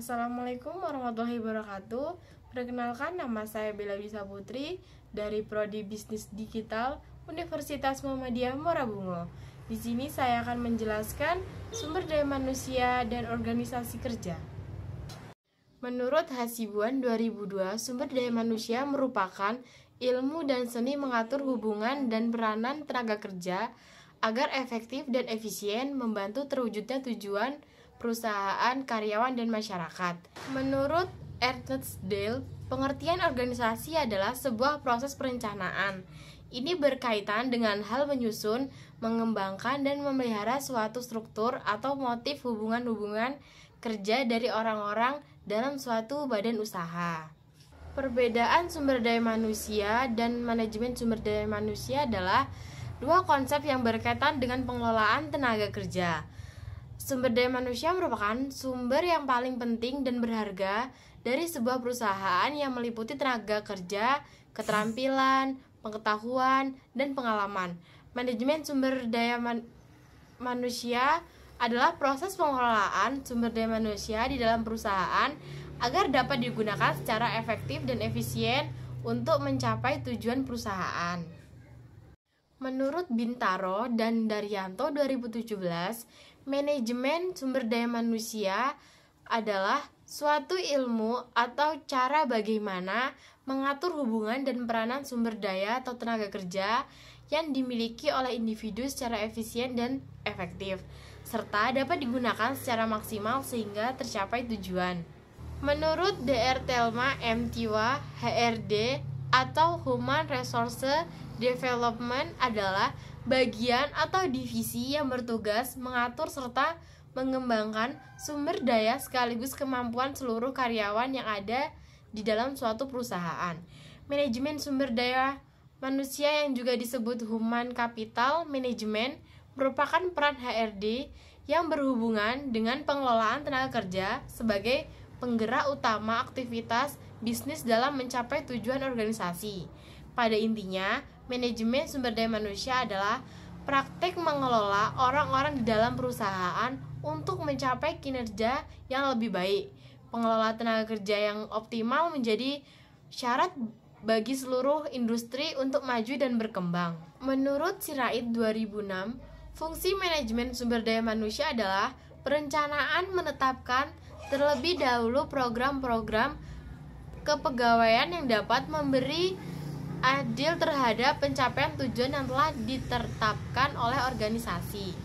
Assalamualaikum warahmatullahi wabarakatuh. Perkenalkan, nama saya Bella Bisa Putri dari Prodi Bisnis Digital Universitas Muhammadiyah Muarabungo. Di sini saya akan menjelaskan sumber daya manusia dan organisasi kerja. Menurut Hasibuan 2002, sumber daya manusia merupakan ilmu dan seni mengatur hubungan dan peranan tenaga kerja agar efektif dan efisien membantu terwujudnya tujuan perusahaan, karyawan, dan masyarakat. Menurut Ernest Dale, pengertian organisasi adalah sebuah proses perencanaan. Ini berkaitan dengan hal menyusun, mengembangkan, dan memelihara suatu struktur atau motif hubungan-hubungan kerja dari orang-orang dalam suatu badan usaha. Perbedaan sumber daya manusia dan manajemen sumber daya manusia adalah dua konsep yang berkaitan dengan pengelolaan tenaga kerja. Sumber daya manusia merupakan sumber yang paling penting dan berharga dari sebuah perusahaan yang meliputi tenaga kerja, keterampilan, pengetahuan, dan pengalaman. Manajemen sumber daya manusia adalah proses pengelolaan sumber daya manusia di dalam perusahaan agar dapat digunakan secara efektif dan efisien untuk mencapai tujuan perusahaan. Menurut Bintaro dan Daryanto 2017, manajemen sumber daya manusia adalah suatu ilmu atau cara bagaimana mengatur hubungan dan peranan sumber daya atau tenaga kerja yang dimiliki oleh individu secara efisien dan efektif, serta dapat digunakan secara maksimal sehingga tercapai tujuan. Menurut Dr. Thelma M. Tiwa, HRD atau Human Resource Development adalah bagian atau divisi yang bertugas mengatur serta mengembangkan sumber daya sekaligus kemampuan seluruh karyawan yang ada di dalam suatu perusahaan. Manajemen sumber daya manusia yang juga disebut Human Capital Management merupakan peran HRD yang berhubungan dengan pengelolaan tenaga kerja sebagai penggerak utama aktivitas bisnis dalam mencapai tujuan organisasi. Pada intinya, manajemen sumber daya manusia adalah praktek mengelola orang-orang di dalam perusahaan untuk mencapai kinerja yang lebih baik. Pengelola tenaga kerja yang optimal menjadi syarat bagi seluruh industri untuk maju dan berkembang. Menurut Sirait 2006, fungsi manajemen sumber daya manusia adalah perencanaan, menetapkan terlebih dahulu program-program kepegawaian yang dapat memberi adil terhadap pencapaian tujuan yang telah ditetapkan oleh organisasi.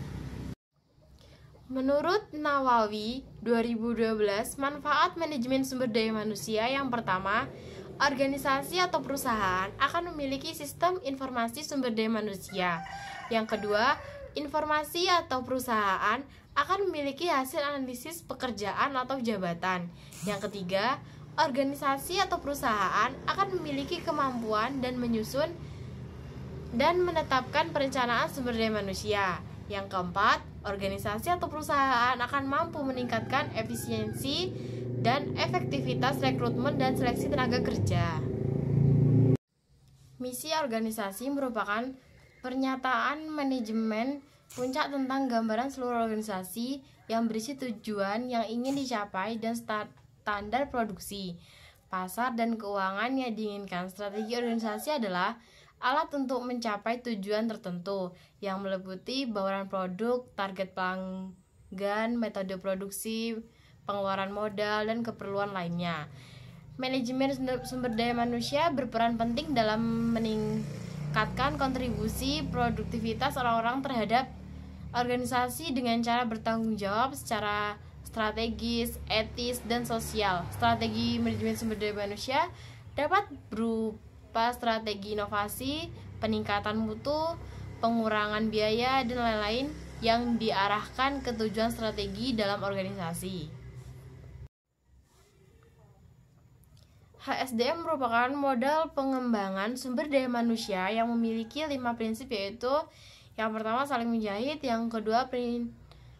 Menurut Nawawi 2012, manfaat manajemen sumber daya manusia yang pertama, organisasi atau perusahaan akan memiliki sistem informasi sumber daya manusia. Yang kedua, informasi atau perusahaan akan memiliki hasil analisis pekerjaan atau jabatan. Yang ketiga, organisasi atau perusahaan akan memiliki kemampuan dan menyusun dan menetapkan perencanaan sumber daya manusia. Yang keempat, organisasi atau perusahaan akan mampu meningkatkan efisiensi dan efektivitas rekrutmen dan seleksi tenaga kerja. Misi organisasi merupakan pernyataan manajemen puncak tentang gambaran seluruh organisasi yang berisi tujuan yang ingin dicapai dan standar produksi, pasar, dan keuangan yang diinginkan. Strategi organisasi adalah alat untuk mencapai tujuan tertentu yang meliputi bauran produk, target pelanggan, metode produksi, pengeluaran modal, dan keperluan lainnya. Manajemen sumber daya manusia berperan penting dalam meningkatkan kontribusi produktivitas orang-orang terhadap organisasi dengan cara bertanggung jawab secara strategis, etis, dan sosial. Strategi manajemen sumber daya manusia dapat berupa strategi inovasi, peningkatan mutu, pengurangan biaya, dan lain-lain yang diarahkan ke tujuan strategi dalam organisasi. HSDM merupakan modal pengembangan sumber daya manusia yang memiliki 5 prinsip, yaitu yang pertama saling menjahit, yang kedua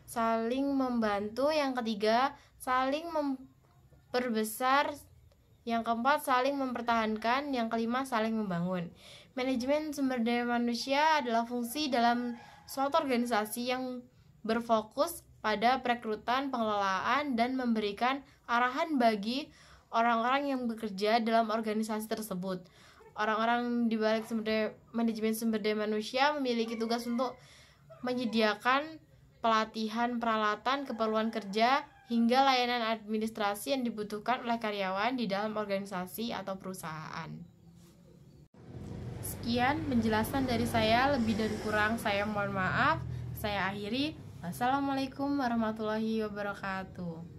saling membantu, yang ketiga saling memperbesar, yang keempat saling mempertahankan, yang kelima saling membangun. Manajemen sumber daya manusia adalah fungsi dalam suatu organisasi yang berfokus pada perekrutan, pengelolaan, dan memberikan arahan bagi orang-orang yang bekerja dalam organisasi tersebut. Orang-orang di balik manajemen sumber daya manusia memiliki tugas untuk menyediakan pelatihan, peralatan, keperluan kerja, hingga layanan administrasi yang dibutuhkan oleh karyawan di dalam organisasi atau perusahaan. Sekian penjelasan dari saya, lebih dan kurang saya mohon maaf. Saya akhiri. Wassalamualaikum warahmatullahi wabarakatuh.